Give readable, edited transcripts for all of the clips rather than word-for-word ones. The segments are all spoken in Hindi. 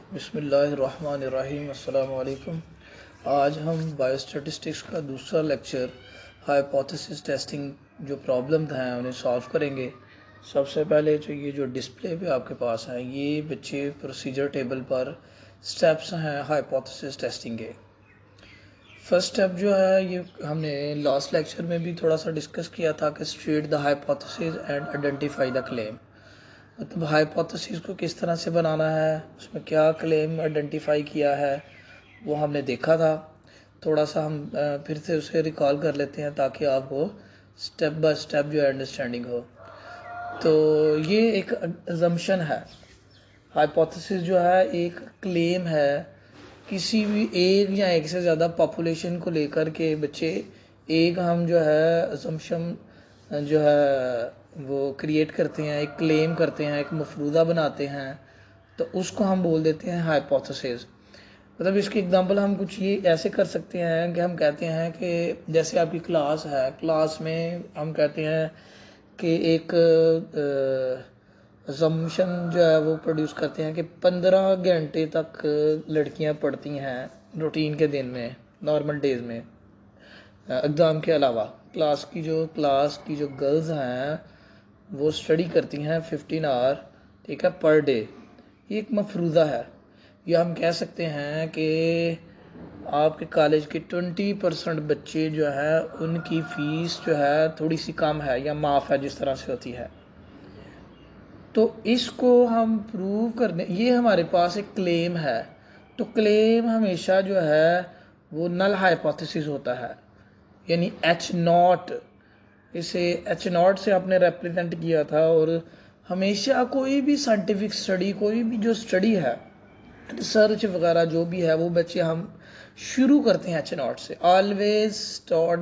बिस्मिल्लाहिर्रहमानिर्रहीम अस्सलाम वालेकुम। आज हम बायोस्टैटिस्टिक्स का दूसरा लेक्चर हाइपोथेसिस टेस्टिंग जो प्रॉब्लम हैं उन्हें सॉल्व करेंगे। सबसे पहले जो ये जो डिस्प्ले पे आपके पास है ये बच्चे प्रोसीजर टेबल पर स्टेप्स हैं हाइपोथेसिस टेस्टिंग के। फर्स्ट स्टेप जो है ये हमने लास्ट लेक्चर में भी थोड़ा सा डिस्कस किया था कि state the hypothesis and identify the claim. मतलब हाइपोथेसिस को किस तरह से बनाना है, उसमें क्या क्लेम आइडेंटिफाई किया है वो हमने देखा था। थोड़ा सा हम फिर से उसे रिकॉल कर लेते हैं ताकि आपको स्टेप बाय स्टेप जो है अंडरस्टैंडिंग हो। तो ये एक अजम्पशन है। हाइपोथेसिस जो है एक क्लेम है किसी भी एक या एक से ज़्यादा पॉपुलेशन को लेकर के बच्चे एक हम जो है अजम्पशन जो है वो क्रिएट करते हैं, एक क्लेम करते हैं, एक मफरूदा बनाते हैं, तो उसको हम बोल देते हैं हाइपोथेसिस। मतलब इसकी एग्जांपल हम कुछ ये ऐसे कर सकते हैं कि हम कहते हैं कि जैसे आपकी क्लास है, क्लास में हम कहते हैं कि एक असम्पशन जो है वो प्रोड्यूस करते हैं कि 15 घंटे तक लड़कियां पढ़ती हैं रूटीन के दिन में, नॉर्मल डेज में, एग्ज़ाम के अलावा। क्लास की जो गर्ल्स हैं वो स्टडी करती हैं 15 आवर, ठीक है, पर डे। ये एक मफरूज़ा है। या हम कह सकते हैं कि आपके कॉलेज के 20% बच्चे जो है उनकी फ़ीस जो है थोड़ी सी कम है या माफ़ है, जिस तरह से होती है। तो इसको हम प्रूव करने, ये हमारे पास एक क्लेम है। तो क्लेम हमेशा जो है वो नल हाइपोथेसिस होता है, यानी H0। इसे H0 से आपने रिप्रेजेंट किया था। और हमेशा कोई भी साइंटिफिक स्टडी, कोई भी जो स्टडी है, रिसर्च वगैरह जो भी है, वो बच्चे हम शुरू करते हैं H0 से। Always start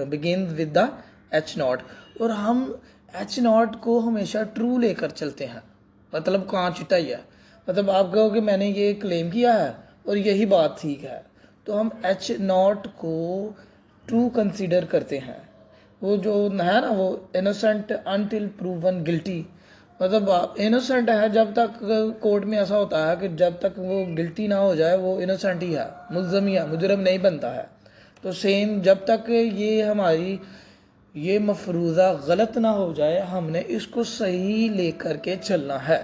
begin with the H0। और हम H0 को हमेशा ट्रू लेकर चलते हैं, मतलब कांच चिट्टा ही है। मतलब आप कहो कि मैंने ये क्लेम किया है और यही बात ठीक है, तो हम H0 को ट्रू कंसीडर करते हैं। वो जो है ना, वो इनोसेंट अनटिल प्रूवन गिल्टी। मतलब इनोसेंट है जब तक, कोर्ट में ऐसा होता है कि जब तक वो गिल्टी ना हो जाए वो इनोसेंट ही है, मुल्ज़म ही है, मुजरम नहीं बनता है। तो सेम जब तक ये हमारी ये मफरूज़ा गलत ना हो जाए, हमने इसको सही लेकर के चलना है।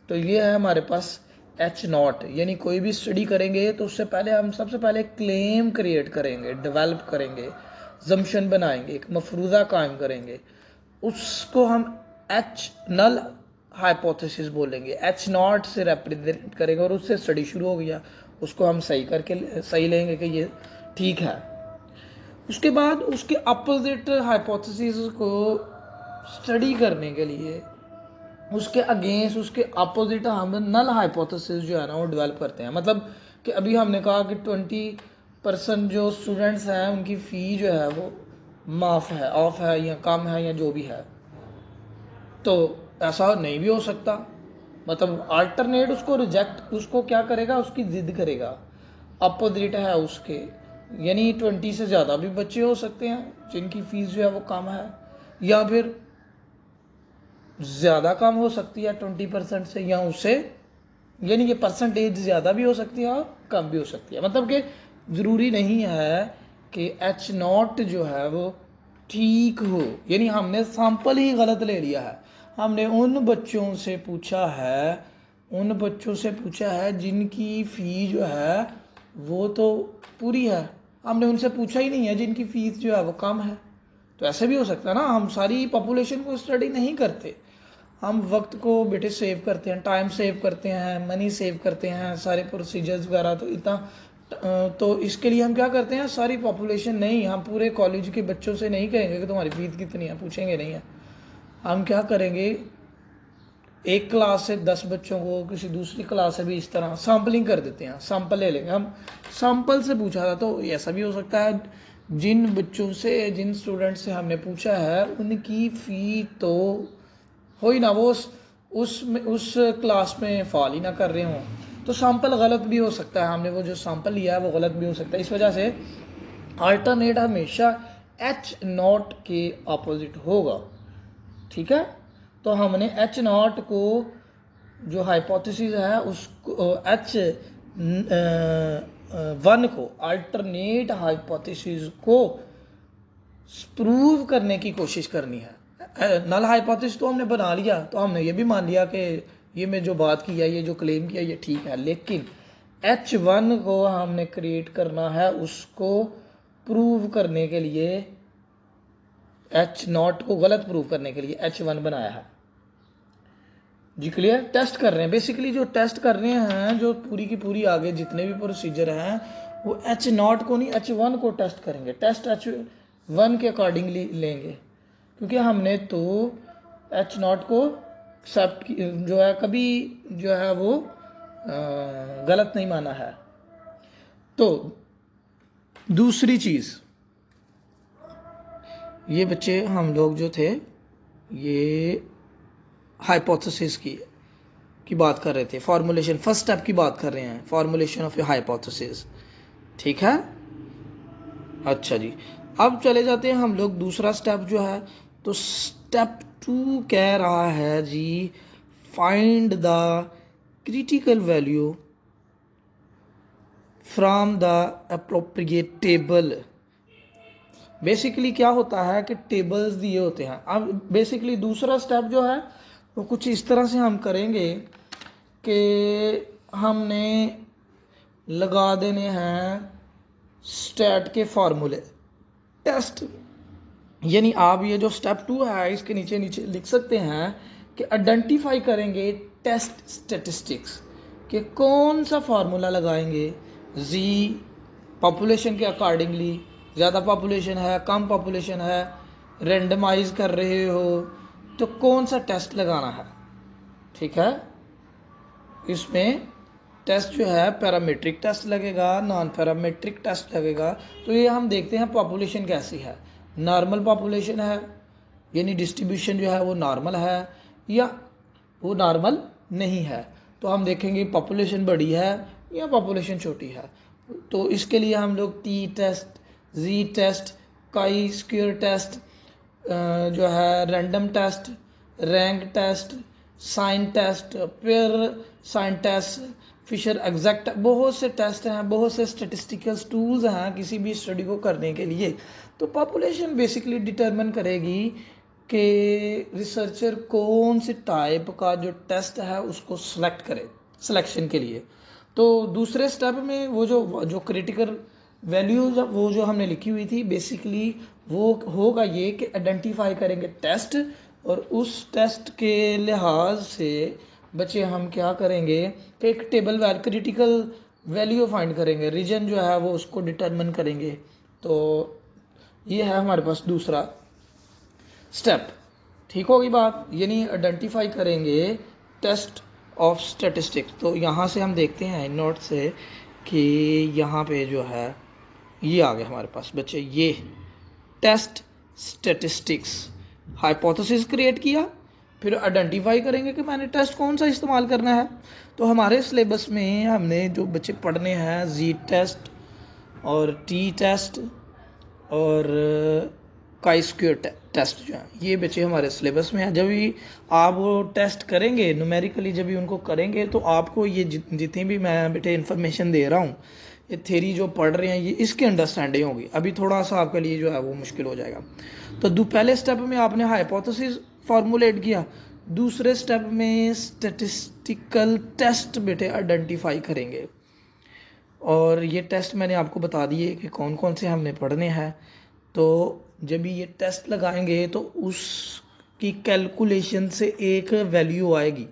तो ये है हमारे पास H0। यानी कोई भी स्टडी करेंगे तो उससे पहले हम सबसे पहले क्लेम क्रिएट करेंगे, डेवलप करेंगे, जम्पशन बनाएंगे, एक मफरूज़ा कायम करेंगे। उसको हम H नल हाइपोथेसिस बोलेंगे, H0 से रिप्रेजेंट करेंगे और उससे स्टडी शुरू हो गया। उसको हम सही लेंगे कि ये ठीक है। उसके बाद उसके अपोजिट हाइपोथेसिस को स्टडी करने के लिए उसके अगेंस्ट, उसके अपोजिट हम नल हाइपोथेसिस जो है ना वो डेवलप करते हैं। मतलब कि अभी हमने कहा कि 20% जो स्टूडेंट्स हैं उनकी फ़ी जो है वो माफ़ है, ऑफ है, या कम है, या जो भी है। तो ऐसा नहीं भी हो सकता। मतलब अल्टरनेट उसको रिजेक्ट, उसको क्या करेगा, उसकी ज़िद करेगा। अपोजिट है उसके, यानी 20 से ज़्यादा भी बच्चे हो सकते हैं जिनकी फ़ीस जो है वो कम है, या फिर ज़्यादा कम हो सकती है 20% से, या उससे, यानी कि परसेंटेज ज़्यादा भी हो सकती है और कम भी हो सकती है। मतलब कि ज़रूरी नहीं है कि H0 जो है वो ठीक हो। यानी हमने सैंपल ही गलत ले लिया है। हमने उन बच्चों से पूछा है जिनकी फ़ी जो है वो तो पूरी है। हमने उनसे पूछा ही नहीं है जिनकी फ़ीस जो है वो कम है। तो ऐसे भी हो सकता है ना, हम सारी पॉपुलेशन को स्टडी नहीं करते। हम वक्त को बेटे सेव करते हैं, टाइम सेव करते हैं, मनी सेव करते हैं, सारे प्रोसीजर्स वगैरह। तो इतना तो इसके लिए हम क्या करते हैं, सारी पॉपुलेशन नहीं, हम पूरे कॉलेज के बच्चों से नहीं कहेंगे कि तुम्हारी फीस कितनी है, पूछेंगे नहीं है। हम क्या करेंगे, एक क्लास से 10 बच्चों को, किसी दूसरी क्लास से भी इस तरह सैम्पलिंग कर देते हैं, सैंपल ले लेंगे। हम सैंपल से पूछा था, तो ऐसा भी हो सकता है जिन बच्चों से, जिन स्टूडेंट से हमने पूछा है उनकी फ़ी तो हो ही ना, वो उस क्लास में फॉल ही ना कर रहे हों। तो सैंपल गलत भी हो सकता है, हमने वो जो सैंपल लिया है वो गलत भी हो सकता है। इस वजह से अल्टरनेट हमेशा H0 के अपोजिट होगा, ठीक है। तो हमने H0 को जो हाइपोथेसिस है उसको H1 को, अल्टरनेट हाइपोथेसिस को प्रूव करने की कोशिश करनी है। नल हाइपोथेसिस तो हमने बना लिया, तो हमने ये भी मान लिया कि ये मैं जो बात किया, ये जो क्लेम किया, ये ठीक है, लेकिन H1 को हमने क्रिएट करना है, उसको प्रूव करने के लिए, H0 को गलत प्रूव करने के लिए H1 बनाया है जी। क्लियर? टेस्ट कर रहे हैं बेसिकली, जो टेस्ट कर रहे हैं, जो पूरी की पूरी आगे जितने भी प्रोसीजर हैं वो H0 को नहीं H1 को टेस्ट करेंगे, टेस्ट H1 के अकॉर्डिंगली लेंगे, क्योंकि हमने तो H0 को एक्सेप्ट जो है कभी जो है वो गलत नहीं माना है। तो दूसरी चीज, ये बच्चे हम लोग जो थे ये हाइपोथेसिस की बात कर रहे थे, फॉर्मुलेशन फर्स्ट स्टेप की बात कर रहे हैं, फॉर्मुलेशन ऑफ ए हाइपोथेसिस, ठीक है। अच्छा जी, अब चले जाते हैं हम लोग दूसरा स्टेप जो है, तो स्टेप 2 कह रहा है जी find the critical value from the appropriate table. Basically क्या होता है कि टेबल्स दिए होते हैं। अब बेसिकली दूसरा स्टेप जो है वो कुछ इस तरह से हम करेंगे कि हमने लगा देने हैं स्टैट के फॉर्मूले, टेस्ट, यानी आप ये जो स्टेप 2 है इसके नीचे नीचे लिख सकते हैं कि आइडेंटिफाई करेंगे टेस्ट स्टैटिस्टिक्स, कि कौन सा फार्मूला लगाएंगे जी पॉपुलेशन के अकॉर्डिंगली, ज़्यादा पॉपुलेशन है, कम पॉपुलेशन है, रेंडमाइज कर रहे हो, तो कौन सा टेस्ट लगाना है, ठीक है। इसमें टेस्ट जो है पैरामीट्रिक टेस्ट लगेगा, नॉन पैरामीट्रिक टेस्ट लगेगा। तो ये हम देखते हैं पॉपुलेशन कैसी है, नॉर्मल पॉपुलेशन है, यानी डिस्ट्रीब्यूशन जो है वो नॉर्मल है, या वो नॉर्मल नहीं है। तो हम देखेंगे पॉपुलेशन बड़ी है या पॉपुलेशन छोटी है। तो इसके लिए हम लोग T test, G test, chi square test, जो है random test, rank test, sign test, pair sign test, Fisher exact, बहुत से टेस्ट हैं, बहुत से स्टैटिस्टिकल टूल्स हैं किसी भी स्टडी को करने के लिए। तो पॉपुलेशन बेसिकली डिटरमिन करेगी कि रिसर्चर कौन से टाइप का जो टेस्ट है उसको सिलेक्ट करे सिलेक्शन के लिए। तो दूसरे स्टेप में वो जो क्रिटिकल वैल्यूज वो जो हमने लिखी हुई थी, बेसिकली वो होगा ये कि आइडेंटिफाई करेंगे टेस्ट, और उस टेस्ट के लिहाज से बच्चे हम क्या करेंगे कि एक टेबल क्रिटिकल वैल्यू फाइंड करेंगे, रीजन जो है वो उसको डिटरमिन करेंगे। तो ये है हमारे पास दूसरा स्टेप, ठीक होगी बात, यानी आइडेंटिफाई करेंगे टेस्ट ऑफ स्टैटिस्टिक्स। तो यहाँ से हम देखते हैं नोट से कि यहाँ पे जो है ये आ गया हमारे पास बच्चे, ये टेस्ट स्टैटिस्टिक्स, हाइपोथेसिस क्रिएट किया, फिर आइडेंटिफाई करेंगे कि मैंने टेस्ट कौन सा इस्तेमाल करना है। तो हमारे सिलेबस में हमने जो बच्चे पढ़ने हैं जी टेस्ट और टी टेस्ट और काई स्क्वायर टेस्ट जो है, ये बच्चे हमारे सिलेबस में है। जब भी आप वो टेस्ट करेंगे न्यूमेरिकली, जब भी उनको करेंगे तो आपको ये जितनी भी मैं बेटे इन्फॉर्मेशन दे रहा हूँ, ये थ्योरी जो पढ़ रहे हैं ये इसकी अंडरस्टैंडिंग होगी। अभी थोड़ा सा आपके लिए जो है वो मुश्किल हो जाएगा। तो पहले स्टेप में आपने हाइपोथेसिस फॉर्मुलेट किया, दूसरे स्टेप में स्टैटिस्टिकल टेस्ट बेटे आइडेंटिफाई करेंगे, और ये टेस्ट मैंने आपको बता दिए कि कौन कौन से हमने पढ़ने हैं। तो जब ये टेस्ट लगाएंगे तो उसकी कैलकुलेशन से एक वैल्यू आएगी,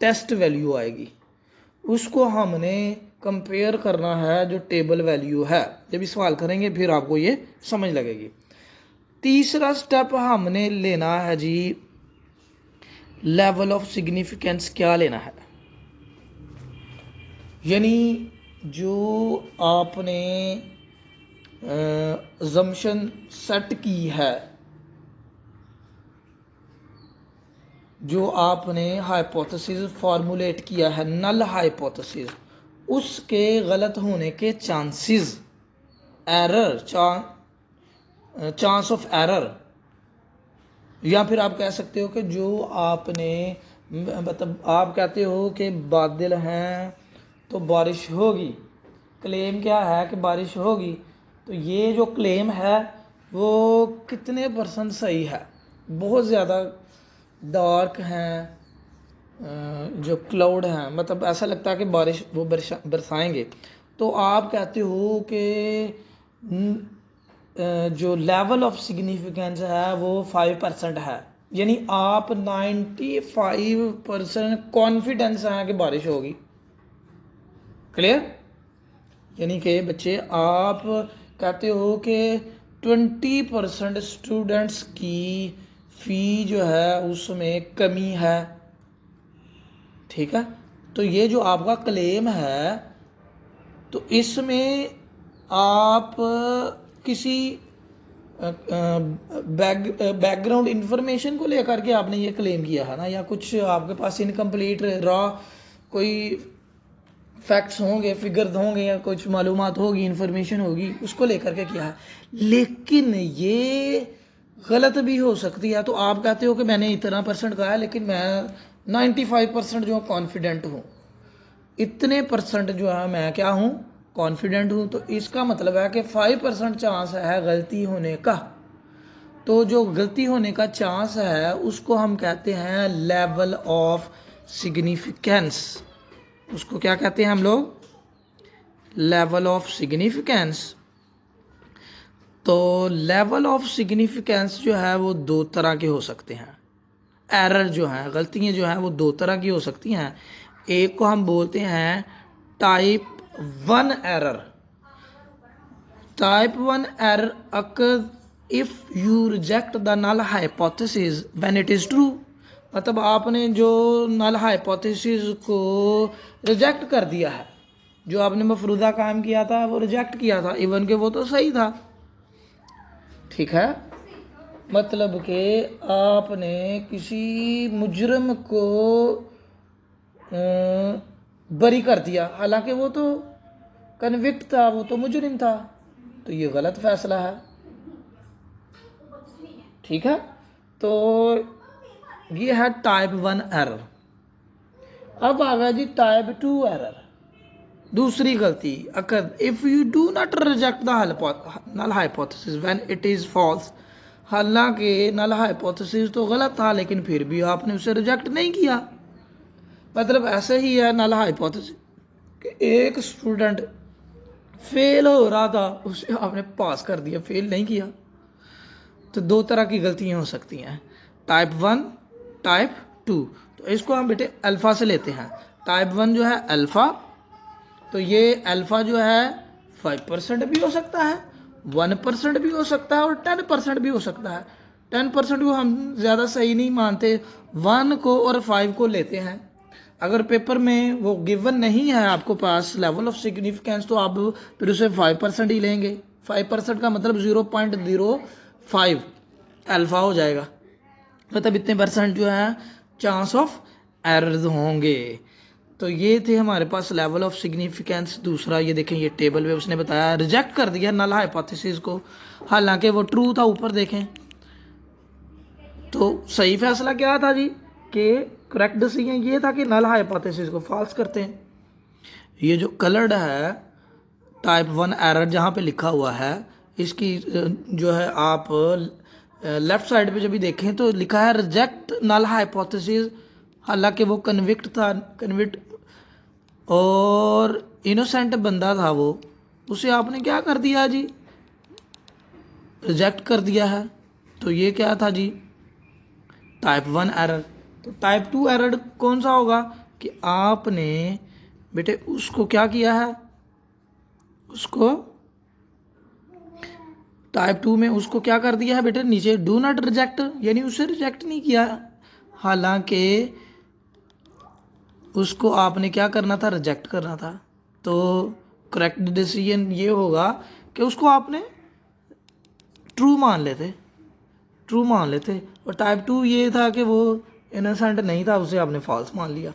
टेस्ट वैल्यू आएगी, उसको हमने कंपेयर करना है जो टेबल वैल्यू है। जब भी सवाल करेंगे फिर आपको ये समझ लगेगी। तीसरा स्टेप हमने लेना है जी लेवल ऑफ सिग्निफिकेंस, क्या लेना है, यानी जो आपने अजम्पशन सेट की है, जो आपने हाइपोथेसिस फॉर्मुलेट किया है नल हाइपोथेसिस, उसके गलत होने के chances, error, chance of error, या फिर आप कह सकते हो कि जो आपने मतलब आप कहते हो कि बादल हैं तो बारिश होगी, क्लेम क्या है कि बारिश होगी, तो ये जो क्लेम है वो कितने परसेंट सही है? बहुत ज़्यादा डार्क हैं जो क्लाउड हैं, मतलब ऐसा लगता है कि बारिश वो बरसाएंगे, तो आप कहते हो कि जो लेवल ऑफ सिग्निफिकेंस है वो 5% है, यानी आप 95% कॉन्फिडेंस है कि बारिश होगी। क्लियर? यानी कि बच्चे आप कहते हो कि 20% स्टूडेंट्स की फ़ी जो है उसमें कमी है, ठीक है? तो ये जो आपका क्लेम है, तो इसमें आप किसी बैकग्राउंड इंफॉर्मेशन को लेकर के आपने ये क्लेम किया है ना, या कुछ आपके पास इनकम्प्लीट रॉ कोई फैक्ट्स होंगे, फिगर्स होंगे, या कुछ मालूमात होगी, इंफॉर्मेशन होगी, उसको लेकर के किया है। लेकिन ये गलत भी हो सकती है। तो आप कहते हो कि मैंने इतना परसेंट कहा है लेकिन मैं 95% जो कॉन्फिडेंट हूँ, इतने परसेंट जो है मैं क्या हूँ, कॉन्फिडेंट हूँ, तो इसका मतलब है कि 5% चांस है गलती होने का। तो जो गलती होने का चांस है उसको हम कहते हैं लेवल ऑफ सिग्निफिकेंस। उसको क्या कहते हैं हम लोग? Level of significance. तो लेवल ऑफ सिग्निफिकेंस जो है वो दो तरह के हो सकते हैं। एरर जो है, गलतियां जो हैं वो दो तरह की हो सकती हैं। एक को हम बोलते हैं type 1 error. Type 1 error occurs if you reject the null hypothesis when it is true। मतलब आपने जो नल हाइपोथेसिस को रिजेक्ट कर दिया है, जो आपने मफरूदा काम किया था वो रिजेक्ट किया था, इवन के वो तो सही था, ठीक है? मतलब कि आपने किसी मुजरम को बरी कर दिया, हालांकि वो तो कन्विक्ट था, वो तो मुजरिम था, तो ये गलत फैसला है, ठीक है? तो ये है टाइप 1 एरर। अब आ गया जी टाइप 2 एरर, दूसरी गलती। अगर if you do not reject the null hypothesis when it is false. हालांकि नल हाइपोथेसिस तो गलत था लेकिन फिर भी आपने उसे रिजेक्ट नहीं किया। मतलब ऐसे ही है नल हाइपोथेसिस कि एक स्टूडेंट फेल हो रहा था, उसे आपने पास कर दिया, फेल नहीं किया। तो दो तरह की गलतियां हो सकती हैं, टाइप 1, टाइप 2। तो इसको हम बेटे अल्फ़ा से लेते हैं। टाइप 1 जो है अल्फ़ा, तो ये अल्फ़ा जो है 5% भी हो सकता है, 1% भी हो सकता है और 10% भी हो सकता है। 10% को हम ज़्यादा सही नहीं मानते, 1 को और 5 को लेते हैं। अगर पेपर में वो गिवन नहीं है आपको पास लेवल ऑफ सिग्निफिकेंस, तो आप फिर उसे 5% ही लेंगे। 5% का मतलब 0.05 अल्फ़ा हो जाएगा, मतलब इतने परसेंट जो है चांस ऑफ एरर्स होंगे। तो ये थे हमारे पास लेवल ऑफ सिग्निफिकेंस। दूसरा ये देखें, ये टेबल में उसने बताया रिजेक्ट कर दिया नल हाइपोथेसिस को, हालांकि वो ट्रू था। ऊपर देखें तो सही फैसला क्या था जी, कि करेक्ट डिसीजन ये था कि नल हाइपोथेसिस को फॉल्स करते हैं। ये जो कलर्ड है टाइप 1 एरर जहाँ पे लिखा हुआ है, इसकी जो है आप लेफ्ट साइड पे जब भी देखें तो लिखा है रिजेक्ट नल हाइपोथेसिस, हालांकि वो कन्विक्ट था, कन्विक्ट और इनोसेंट बंदा था वो, उसे आपने क्या कर दिया जी, रिजेक्ट कर दिया है। तो ये क्या था जी, टाइप 1 एरर। तो टाइप 2 एरर कौन सा होगा कि आपने बेटे उसको क्या किया है, उसको टाइप 2 में उसको क्या कर दिया है बेटे, नीचे डू नॉट रिजेक्ट, यानी उसे रिजेक्ट नहीं किया, हालांकि उसको आपने क्या करना था, रिजेक्ट करना था। तो करेक्ट डिसीजन ये होगा कि उसको आपने ट्रू मान लेते, ट्रू मान लेते। और टाइप 2 ये था कि वो इनोसेंट नहीं था, उसे आपने फॉल्स मान लिया।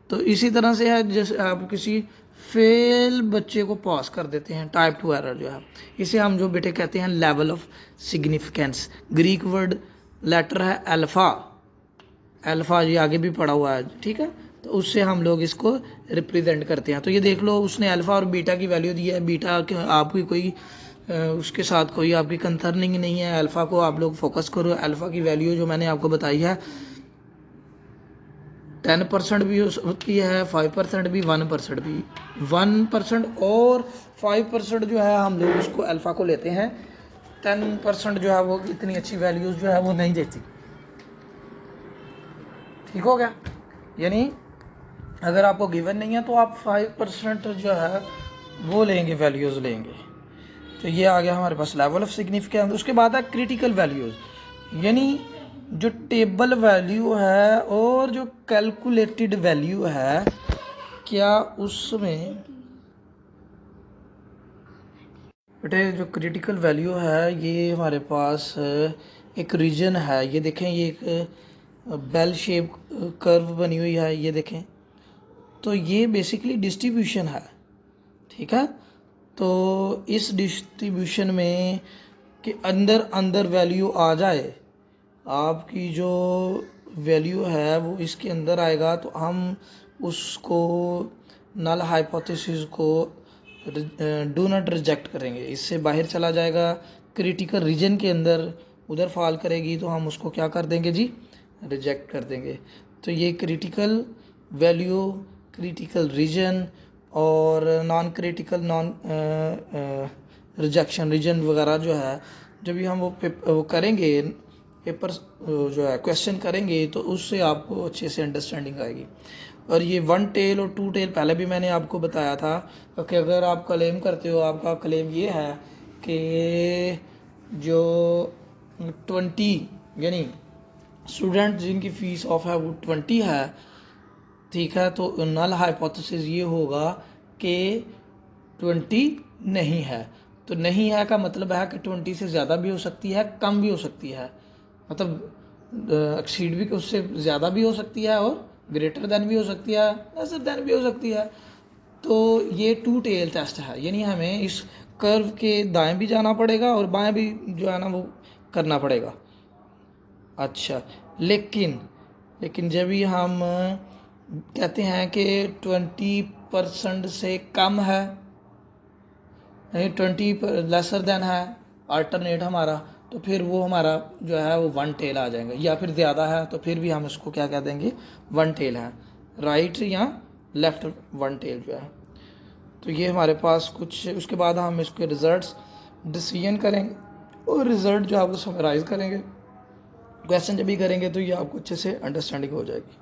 तो इसी तरह से है जैसे आप किसी फेल बच्चे को पास कर देते हैं, टाइप 2 एरर जो है, इसे हम जो बेटे कहते हैं level of significance. Greek word letter है अल्फा, अल्फ़ा ये आगे भी पड़ा हुआ है, ठीक है। तो उससे हम लोग इसको रिप्रेजेंट करते हैं। तो ये देख लो उसने अल्फ़ा और बीटा की वैल्यू दी है। बीटा आपकी कोई उसके साथ कोई आपकी कंसर्निंग नहीं है। अल्फ़ा को आप लोग फोकस करो। अल्फ़ा की वैल्यू जो मैंने आपको बताई है 10% भी होती है, 5% भी, 1% भी। 1% और 5% जो है हम लोग उसको अल्फ़ा को लेते हैं। 10% जो है वो इतनी अच्छी वैल्यूज़ जो है वो नहीं देती। ठीक हो गया। यानी अगर आपको गिवन नहीं है तो आप 5% जो है वो लेंगे, वैल्यूज़ लेंगे। तो ये आ गया हमारे पास लेवल ऑफ सिग्निफिकेंस। उसके बाद है क्रिटिकल वैल्यूज़, यानी जो टेबल वैल्यू है और जो कैलकुलेटेड वैल्यू है, क्या उसमें बेटे जो क्रिटिकल वैल्यू है ये हमारे पास एक रीजन है। ये देखें, ये एक बेल शेप कर्व बनी हुई है, ये देखें। तो ये बेसिकली डिस्ट्रीब्यूशन है, ठीक है। तो इस डिस्ट्रीब्यूशन में कि अंदर अंदर वैल्यू आ जाए, आपकी जो वैल्यू है वो इसके अंदर आएगा तो हम उसको नल हाइपोथेसिस को डू नॉट रिजेक्ट करेंगे, इससे बाहर चला जाएगा। क्रिटिकल रीजन के अंदर उधर फॉल करेगी तो हम उसको क्या कर देंगे जी, रिजेक्ट कर देंगे। तो ये क्रिटिकल वैल्यू, क्रिटिकल रीजन और non critical, non rejection region वगैरह जो है, जब भी हम वो करेंगे पेपर जो है क्वेश्चन करेंगे तो उससे आपको अच्छे से अंडरस्टैंडिंग आएगी। और ये 1 टेल और 2 टेल पहले भी मैंने आपको बताया था कि अगर आप क्लेम करते हो, आपका क्लेम ये है कि जो 20 यानी स्टूडेंट जिनकी फीस ऑफ है वो 20 है, ठीक है, तो नल हाइपोथेसिस ये होगा कि 20 नहीं है। तो नहीं है का मतलब है कि 20 से ज़्यादा भी हो सकती है, कम भी हो सकती है, मतलब एक्सीड भी उससे ज़्यादा भी हो सकती है और ग्रेटर देन भी हो सकती है, लेसर देन भी हो सकती है। तो ये 2 टेल टेस्ट है, यानी हमें इस कर्व के दाएं भी जाना पड़ेगा और बाएं भी जो है ना वो करना पड़ेगा। अच्छा, लेकिन जब भी हम कहते हैं कि 20% से कम है, 20 लेसर देन है अल्टरनेट हमारा, तो फिर वो हमारा जो है वो 1 टेल आ जाएगा। या फिर ज़्यादा है तो फिर भी हम इसको क्या कह देंगे, 1 टेल है, राइट या लेफ्ट 1 टेल जो है। तो ये हमारे पास कुछ, उसके बाद हम इसके रिजल्ट्स डिसीजन करेंगे और रिज़ल्ट जो आपको समराइज़ करेंगे, क्वेश्चन जब भी करेंगे तो ये आपको अच्छे से अंडरस्टैंडिंग हो जाएगी।